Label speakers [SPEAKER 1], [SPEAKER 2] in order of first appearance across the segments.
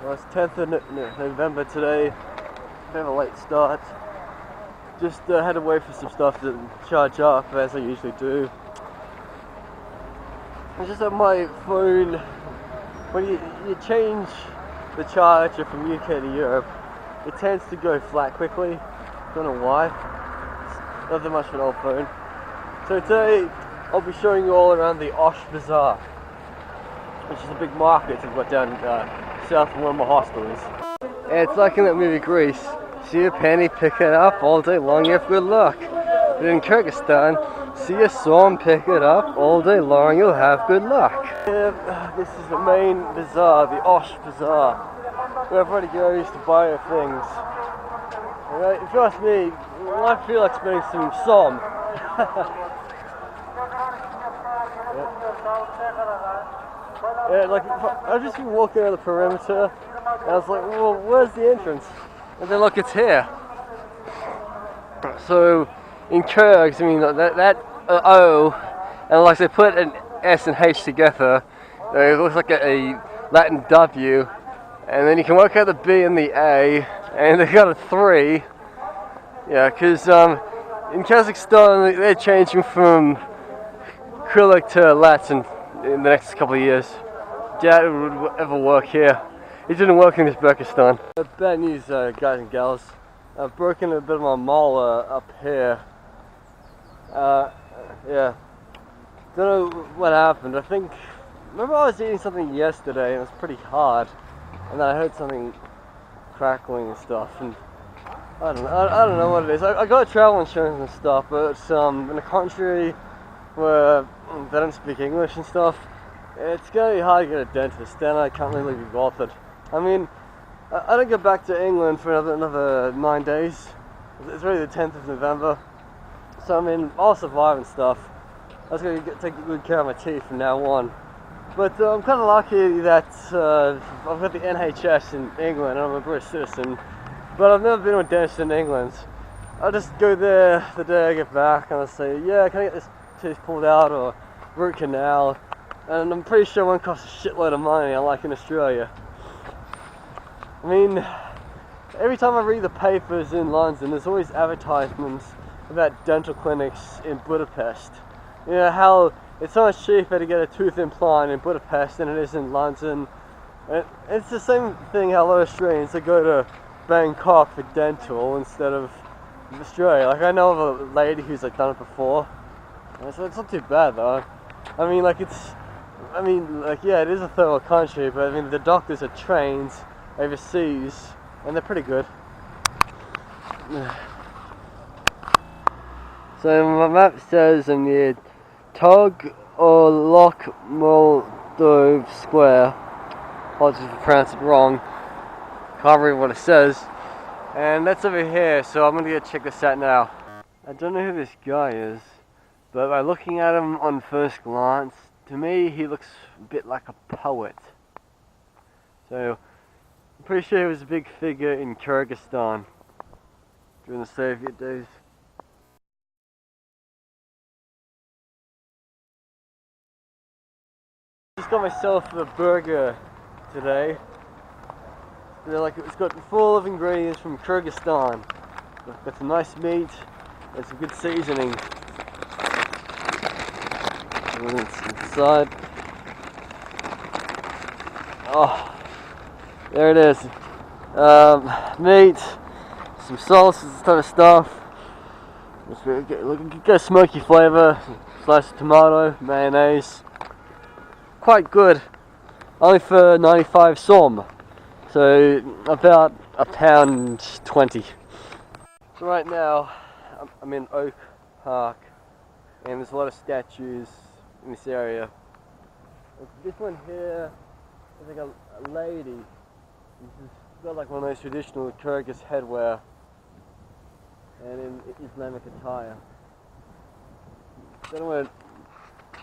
[SPEAKER 1] Well, it's 10th of November today. Bit of a late start. Just had to wait for some stuff to charge up, as I usually do. It's just that my phone, when you change the charger from UK to Europe, it tends to go flat quickly. Don't know why. It's not that much of an old phone. So today I'll be showing you all around the Osh Bazaar, which is a big market I've got down south from where my hostel is. And it's like in that movie Grease. See a penny, pick it up, all day long you have good luck. But in Kyrgyzstan, see a som, pick it up, all day long you'll have good luck. This is the main bazaar, the Osh Bazaar, where everybody goes to buy their things. And, if you ask me, I feel like spending some som. Yeah, like I've just been walking around the perimeter, and I was like, well, where's the entrance? And then look, it's here. So in Kyrgyz, I mean that O, and like they put an S and H together, it looks like a Latin W, and then you can work out the B and the A, and they got a 3. Yeah, because in Kazakhstan they're changing from Cyrillic to Latin in the next couple of years. Doubt it would ever work here. It didn't work in Uzbekistan. Bad news, guys and gals. I've broken a bit of my molar up here. Yeah. Don't know what happened. Remember I was eating something yesterday and it was pretty hard. And then I heard something crackling and stuff. And I don't know what it is. I got travel insurance and stuff, but in a country where they don't speak English and stuff, it's gonna be hard to get a dentist, and I can't really be bothered. I mean, I don't get back to England for another 9 days. It's really the 10th of November. So I mean, I'll survive and stuff. I was gonna take good care of my teeth from now on. But I'm kind of lucky that I've got the NHS in England and I'm a British citizen. But I've never been to a dentist in England. I'll just go there the day I get back and I'll say, yeah, can I get this tooth pulled out or root canal? And I'm pretty sure it won't cost a shitload of money, unlike in Australia. I mean, every time I read the papers in London, there's always advertisements about dental clinics in Budapest. You know, how it's so much cheaper to get a tooth implant in Budapest than it is in London. And it's the same thing how a lot of Australians, they go to Bangkok for dental instead of Australia. Like, I know of a lady who's like done it before. And so it's not too bad though. I mean, like yeah, it is a third world country, but I mean the doctors are trained overseas and they're pretty good. So my map says I'm near Tog or Loch Moldove Square. Apologies if I pronounce it wrong. Can't read what it says. And that's over here, so I'm gonna go check this out now. I don't know who this guy is, but by looking at him on first glance, to me he looks a bit like a poet. So I'm pretty sure he was a big figure in Kyrgyzstan during the Soviet days. Just got myself a burger today. It's got full of ingredients from Kyrgyzstan. Got some nice meat and some good seasoning. And it's inside. Oh, there it is. Meat, some sauce, this type of stuff. Got a smoky flavour. Slice of tomato, mayonnaise. Quite good. Only for 95 som. So about £1.20. So right now I'm in Oak Park and there's a lot of statues in this area. This one here is like a lady. She's got like one of those traditional Kyrgyz headwear and in Islamic attire. I don't know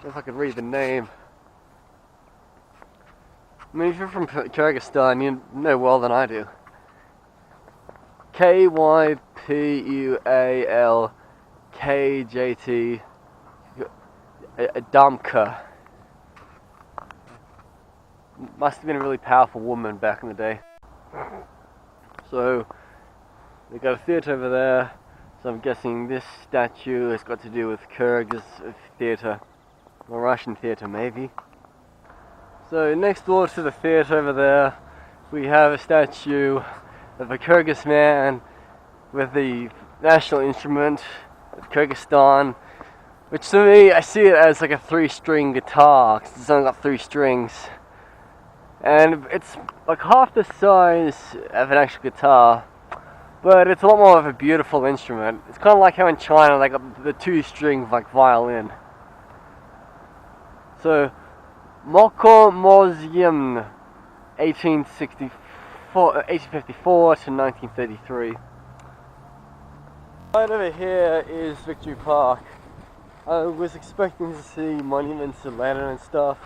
[SPEAKER 1] if I could read the name. I mean, if you're from Kyrgyzstan, you know well than I do. Kypualkjt Adamka. Must have been a really powerful woman back in the day. So they got a theatre over there, so I'm guessing this statue has got to do with Kyrgyz theatre, or Russian theatre maybe. So next door to the theatre over there, we have a statue of a Kyrgyz man with the national instrument of Kyrgyzstan, which to me, I see it as like a 3-string guitar, because it's only got 3 strings. And it's like half the size of an actual guitar, but it's a lot more of a beautiful instrument. It's kind of like how in China they got the 2-string like violin. So, Moko Museum, 1854 to 1933. Right over here is Victory Park. I was expecting to see monuments to Lenin and stuff,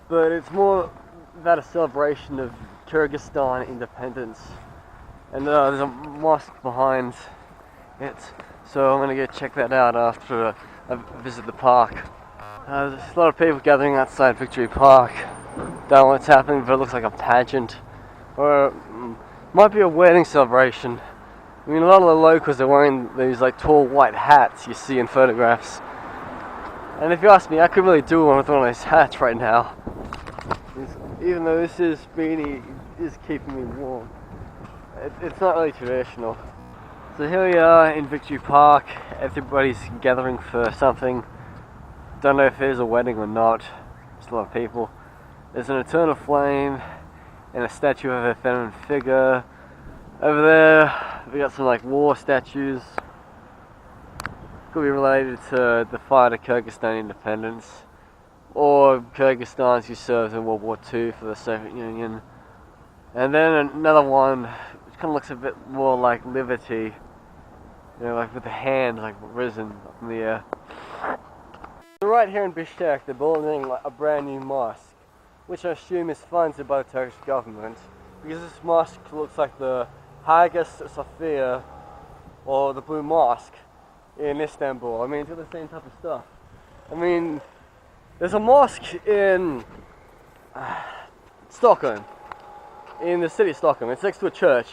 [SPEAKER 1] but it's more about a celebration of Kyrgyzstan independence. And there's a mosque behind it, so I'm gonna go check that out after I visit the park. There's a lot of people gathering outside Victory Park. Don't know what's happening, but it looks like a pageant, or might be a wedding celebration. I mean, a lot of the locals are wearing these like tall white hats you see in photographs. And if you ask me, I could really do one with one of those hats right now. Even though this beanie is keeping me warm. It's not really traditional. So here we are in Victory Park. Everybody's gathering for something. Don't know if there's a wedding or not. There's a lot of people. There's an eternal flame and a statue of a feminine figure. Over there, we got some like war statues. Could be related to the fight of Kyrgyzstan independence, or Kyrgyzstans who served in World War II for the Soviet Union. And then another one which kind of looks a bit more like liberty, you know, like with the hand like risen up in the air. So right here in Bishkek, they're building like a brand new mosque, which I assume is funded by the Turkish government, because this mosque looks like the Hagia Sophia or the Blue Mosque in Istanbul. I mean, it's got the same type of stuff. I mean, there's a mosque in Stockholm, in the city of Stockholm. It's next to a church,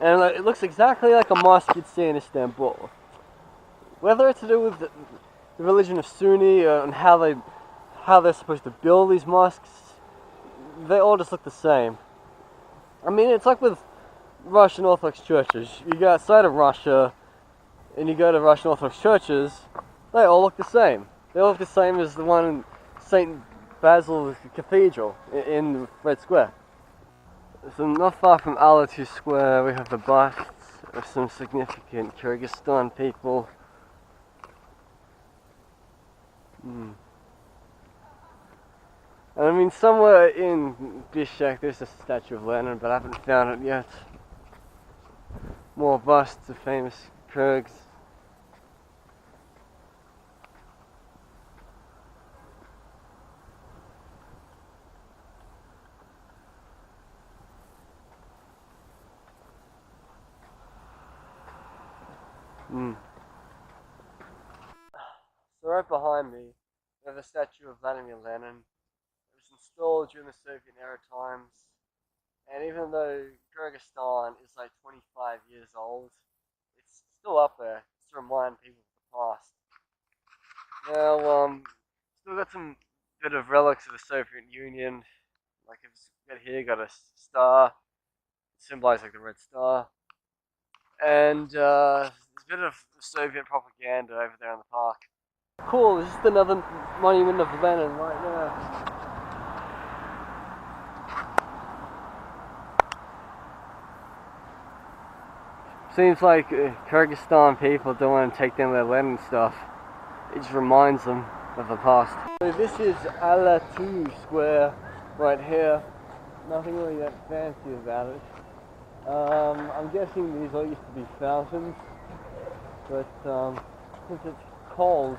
[SPEAKER 1] and it looks exactly like a mosque you'd see in Istanbul. Whether it's to do with the religion of Sunni and how they're supposed to build these mosques, they all just look the same. I mean, it's like with Russian Orthodox churches. You go outside of Russia and you go to Russian Orthodox churches, they all look the same. They all look the same as the one in St. Basil's Cathedral in Red Square. So not far from Alatu Square we have the busts of some significant Kyrgyzstan people. And I mean, somewhere in Bishkek there's a statue of Lenin, but I haven't found it yet. More busts of famous Kyrgyz. So right behind me, we have a statue of Vladimir Lenin. It was installed during the Soviet era times, and even though Kyrgyzstan is like 25 years old, it's still up there just to remind people of the past. Now, still got some bit of relics of the Soviet Union. Like it's got here, got a star, symbolized like the Red Star, and there's a bit of Soviet propaganda over there in the park. Cool, there's just another monument of Lenin right there. Seems like Kyrgyzstan people don't want to take down their Lenin stuff. It just reminds them of the past. So this is Alatu Square right here. Nothing really that fancy about it. I'm guessing these all used to be fountains, but since it's cold,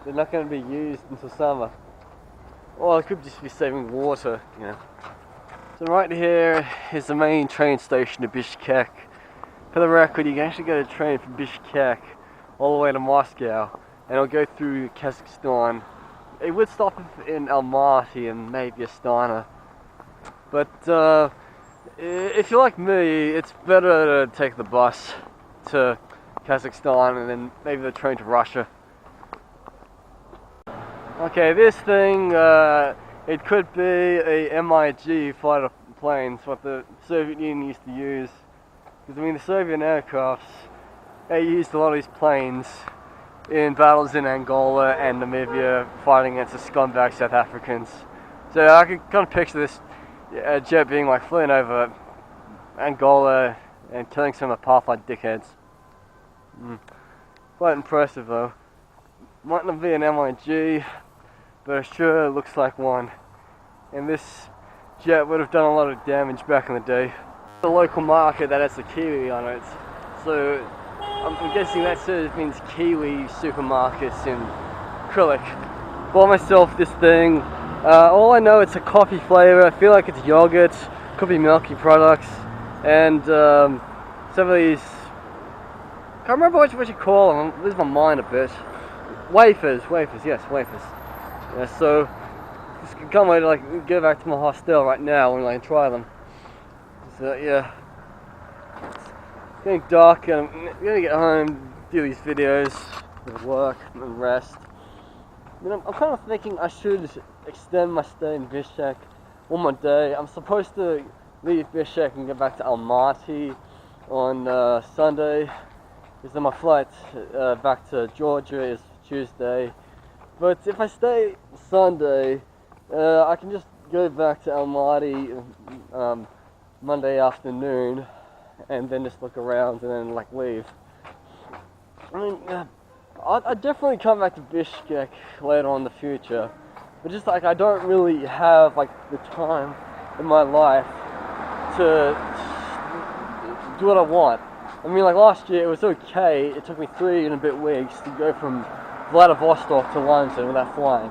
[SPEAKER 1] they're not going to be used until summer. Or it could just be saving water, you know. So right here is the main train station of Bishkek. For the record, you can actually get a train from Bishkek all the way to Moscow, and it'll go through Kazakhstan. It would stop in Almaty and maybe Astana, but If you're like me, it's better to take the bus to Kazakhstan and then maybe the train to Russia. Okay, this thing, it could be a MiG fighter planes, what the Soviet Union used to use. Because I mean, the Soviet aircrafts, they used a lot of these planes in battles in Angola and Namibia, fighting against the scumbag South Africans. So I can kind of picture this jet being like flying over Angola and killing some apartheid dickheads. Quite impressive though. Might not be an MiG, but it sure looks like one. And this jet would have done a lot of damage back in the day. The local market that has the kiwi on it, so I'm guessing that sort of means kiwi supermarkets in acrylic. Bought myself this thing. All I know, it's a coffee flavor. I feel like it's yogurt, could be milky products, and some of these. Can't remember what you call them. I lose my mind a bit. Wafers, yes, wafers. Yeah, so just can't wait to like go back to my hostel right now and like try them. So yeah, it's getting dark and I'm gonna get home, do these videos, work and rest. I mean, I'm kind of thinking I should extend my stay in Bishkek one more day. I'm supposed to leave Bishkek and go back to Almaty on Sunday. Because then my flight back to Georgia is Tuesday. But if I stay Sunday, I can just go back to Almaty Monday afternoon and then just look around and then like leave. I mean, I'd definitely come back to Bishkek later on in the future, but just like I don't really have like the time in my life to do what I want. I mean, like last year it was okay. It took me 3 and a bit weeks to go from Vladivostok to London without flying.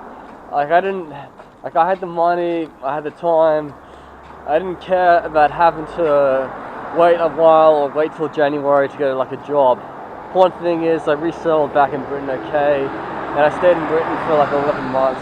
[SPEAKER 1] Like I had the money, I had the time. I didn't care about having to wait a while or wait till January to go like a job. One thing is I resettled back in Britain okay, and I stayed in Britain for like 11 months.